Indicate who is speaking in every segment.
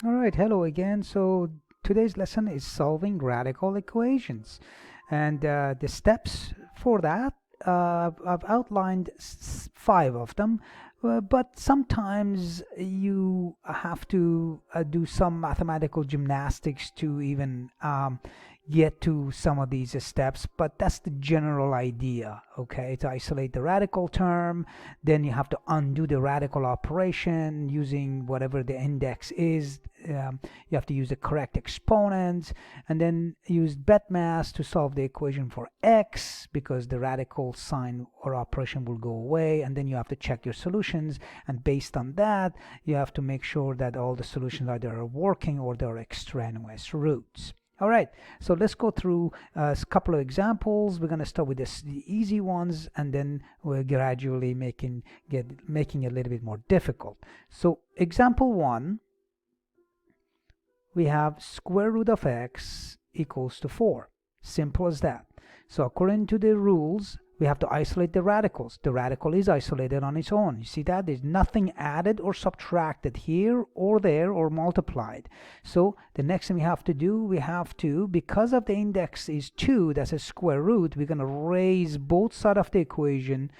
Speaker 1: All right, hello again. So today's lesson is solving radical equations, and the steps for that, I've outlined 5 of them, but sometimes you have to do some mathematical gymnastics to even get to some of these steps, but that's the general idea. Okay, to isolate the radical term, then you have to undo the radical operation using whatever the index is. You have to use the correct exponents, and then use BEDMAS to solve the equation for x, because the radical sign or operation will go away, and then you have to check your solutions, and based on that you have to make sure that all the solutions either are working or they're extraneous roots. All right, so let's go through a couple of examples. We're going to start with the easy ones, and then we're gradually making it a little bit more difficult. So example 1, we have square root of x equals to 4. Simple as that. So according to the rules, we have to isolate the radicals. The radical is isolated on its own. You see that? There's nothing added or subtracted here or there or multiplied. So the next thing we have to do, because of the index is 2, that's a square root, we're going to raise both sides of the equation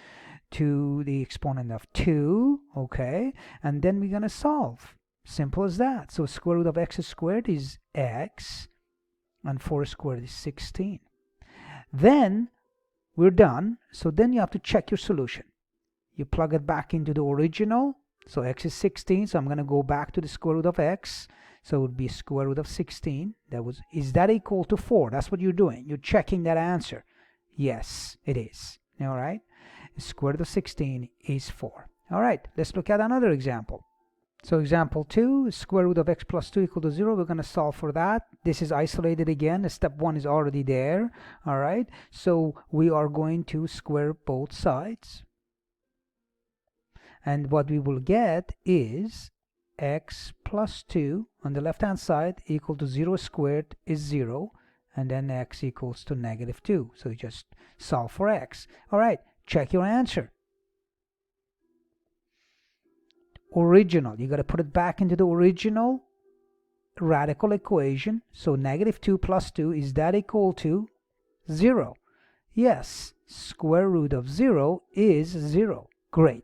Speaker 1: to the exponent of 2, okay? And then we're going to solve. Simple as that. So square root of x squared is x, and 4 squared is 16. Then we're done. So then you have to check your solution. You plug it back into the original. So x is 16, so I'm going to go back to the square root of x. So it would be square root of 16. Is that equal to 4? That's what you're doing. You're checking that answer. Yes, it is. All right. Square root of 16 is 4. All right, let's look at another example. So example 2, square root of x plus 2 equal to 0. We're going to solve for that. This is isolated again. Step 1 is already there. All right. So we are going to square both sides. And what we will get is x plus 2 on the left hand side equal to 0 squared is 0. And then x equals to negative 2. So you just solve for x. All right. Check your answer. Original, you got to put it back into the original radical equation. So negative 2 plus 2, is that equal to 0? Yes, square root of 0 is 0. Great,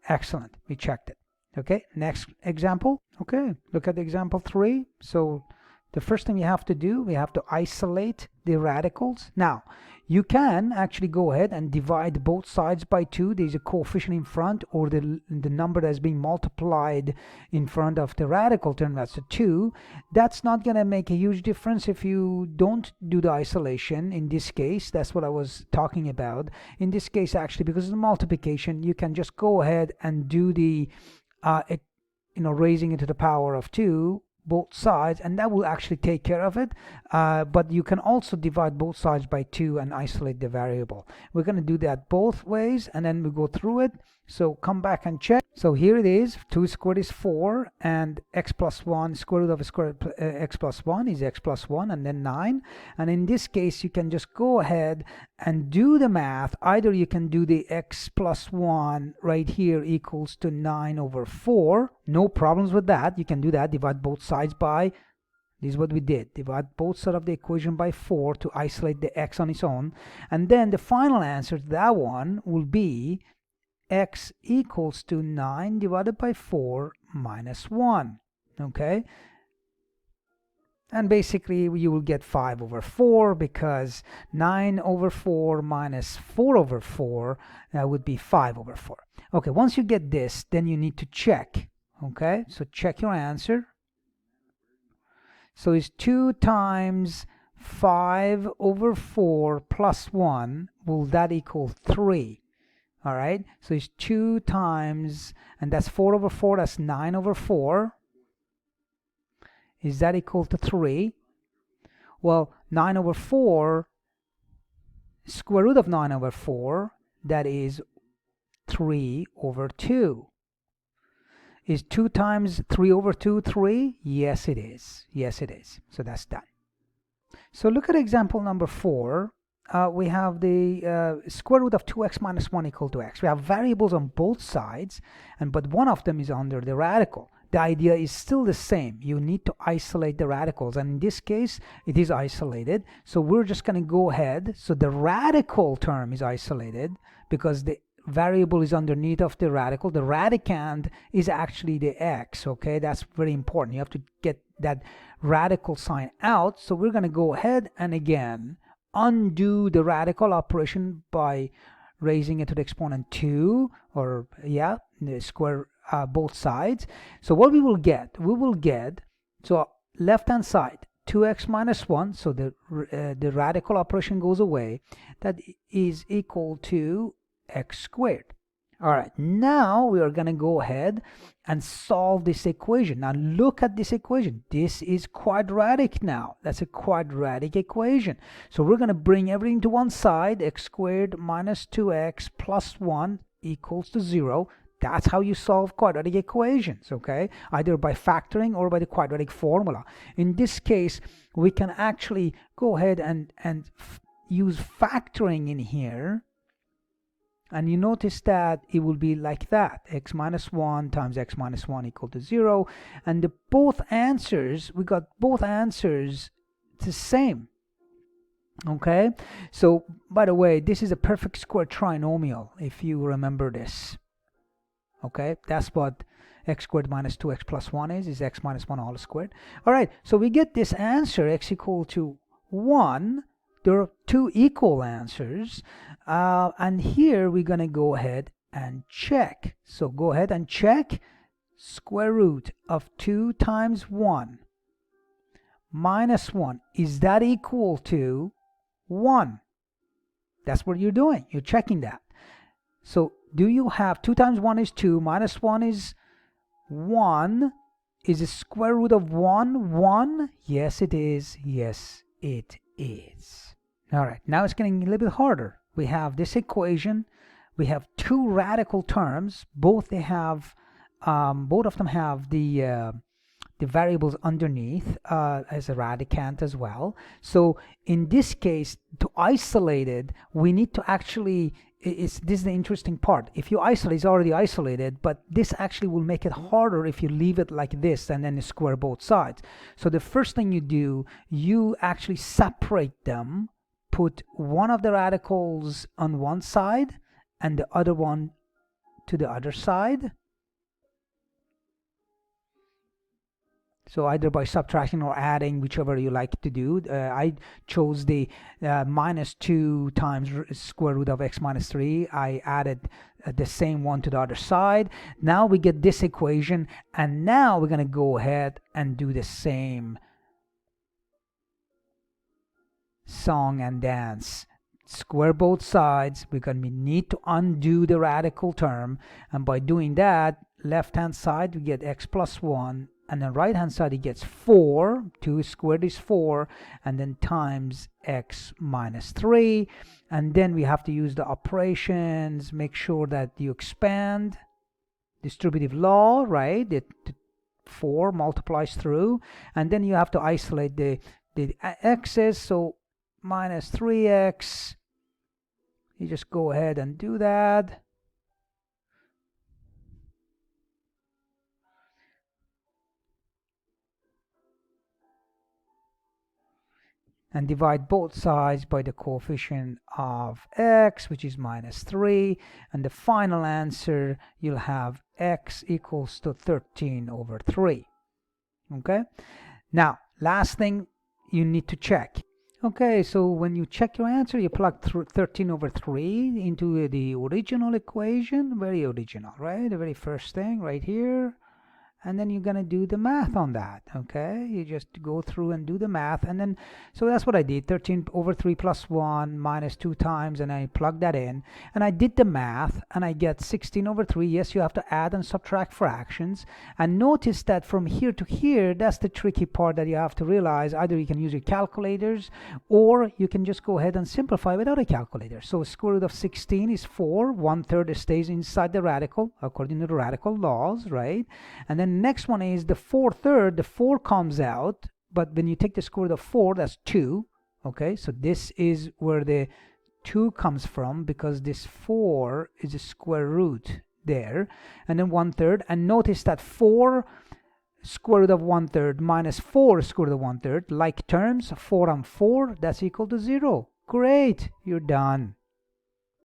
Speaker 1: excellent, we checked it. Okay, next example. Okay, look at example 3. So the first thing you have to do, we have to isolate the radicals. Now, you can actually go ahead and divide both sides by 2. There's a coefficient in front, or the number that's being multiplied in front of the radical term, that's a 2. That's not going to make a huge difference if you don't do the isolation. In this case, that's what I was talking about. In this case, actually, because of the multiplication, you can just go ahead and do the raising it to the power of 2 both sides, and that will actually take care of it. But you can also divide both sides by 2 and isolate the variable. We're going to do that both ways, and then we go through it. So come back and check. So here it is. 2 squared is 4, and x plus 1, square root of x plus 1 is x plus 1, and then 9. And in this case, you can just go ahead and do the math. Either you can do the x plus 1 right here equals to 9 over 4. No problems with that. You can do that. Divide both sides by, this is what we did. Divide both sides of the equation by 4 to isolate the x on its own. And then the final answer to that one will be x equals to 9 divided by 4 minus 1. Okay? And basically you will get 5 over 4, because 9 over 4 minus 4 over 4 would be 5 over 4. Okay, once you get this, then you need to check. Okay, so check your answer. So it's 2 times 5 over 4 plus 1. Will that equal 3? All right, so it's 2 times, and that's 4 over 4, that's 9 over 4. Is that equal to 3? Well, 9 over 4, square root of 9 over 4, that is 3 over 2. Is 2 times 3 over 2 3? Yes, it is. Yes, it is. So that's done. So look at example number 4. We have the square root of 2x minus 1 equal to x. We have variables on both sides, but one of them is under the radical. the idea is still the same. You need to isolate the radicals, and in this case it is isolated, so we're just going to go ahead. So the radical term is isolated because the variable is underneath of the radical. The radicand is actually the x. Okay, that's very important. You have to get that radical sign out. So we're going to go ahead and again undo the radical operation by raising it to the exponent 2, or yeah, the square both sides. So what we will get, so left hand side 2x minus 1, so the radical operation goes away. That is equal to x squared. All right, now we are going to go ahead and solve this equation. Now look at this equation. This is quadratic now. That's a quadratic equation. So we're going to bring everything to one side. X squared minus 2x plus 1 equals to 0. That's how you solve quadratic equations, okay? Either by factoring or by the quadratic formula. In this case, we can actually go ahead and use factoring in here. And you notice that it will be like that. X minus 1 times x minus 1 equal to 0. And both answers, we got both answers the same. Okay? So, by the way, this is a perfect square trinomial, if you remember this. Okay? That's what x squared minus 2x plus 1 is x minus 1 all squared. All right, so we get this answer, x equal to 1. There are two equal answers. And here we're going to go ahead and check. So go ahead and check. Square root of 2 times 1 minus 1. Is that equal to 1? That's what you're doing. You're checking that. So do you have 2 times 1 is 2, minus 1 is 1. Is the square root of 1 1? Yes, it is. Yes, it is. All right, now it's getting a little bit harder. We have this equation. We have two radical terms. Both of them have the variables underneath as a radicand as well. So in this case, to isolate it, we need to actually, this is the interesting part. If you isolate, it's already isolated, but this actually will make it harder if you leave it like this and then you square both sides. So the first thing you do, you actually separate them, put one of the radicals on one side and the other one to the other side. So either by subtraction or adding, whichever you like to do. I chose the minus 2 times square root of x minus 3. I added the same one to the other side. Now we get this equation, and now we're going to go ahead and do the same song and dance. Square both sides. We're going to need to undo the radical term, and by doing that, left hand side we get x plus 1, and then right hand side it gets 4. 2 squared is 4, and then times x minus 3. And then we have to use the operations. Make sure that you expand distributive law, right? The 4 multiplies through, and then you have to isolate the x's. So minus 3x, you just go ahead and do that. And divide both sides by the coefficient of x, which is minus 3. And the final answer, you'll have x equals to 13 over 3. Okay? Now, last thing you need to check. Okay, so when you check your answer, you plug 13 over 3 into the original equation. Very original, right? The very first thing right here. And then you're going to do the math on that, okay? You just go through and do the math. And then, so that's what I did. 13 over 3 plus 1 minus 2 times, and I plug that in. And I did the math, and I get 16 over 3. Yes, you have to add and subtract fractions. And notice that from here to here, that's the tricky part that you have to realize. Either you can use your calculators, or you can just go ahead and simplify without a calculator. So square root of 16 is 4. 1/3 stays inside the radical, according to the radical laws, right? And then next one is the 4/3. The 4 comes out, but when you take the square root of 4, that's 2. Okay, so this is where the 2 comes from, because this 4 is a square root there. And then 1/3. And notice that 4 square root of 1/3 minus 4 square root of 1/3, like terms, 4 and 4, that's equal to 0. Great, you're done.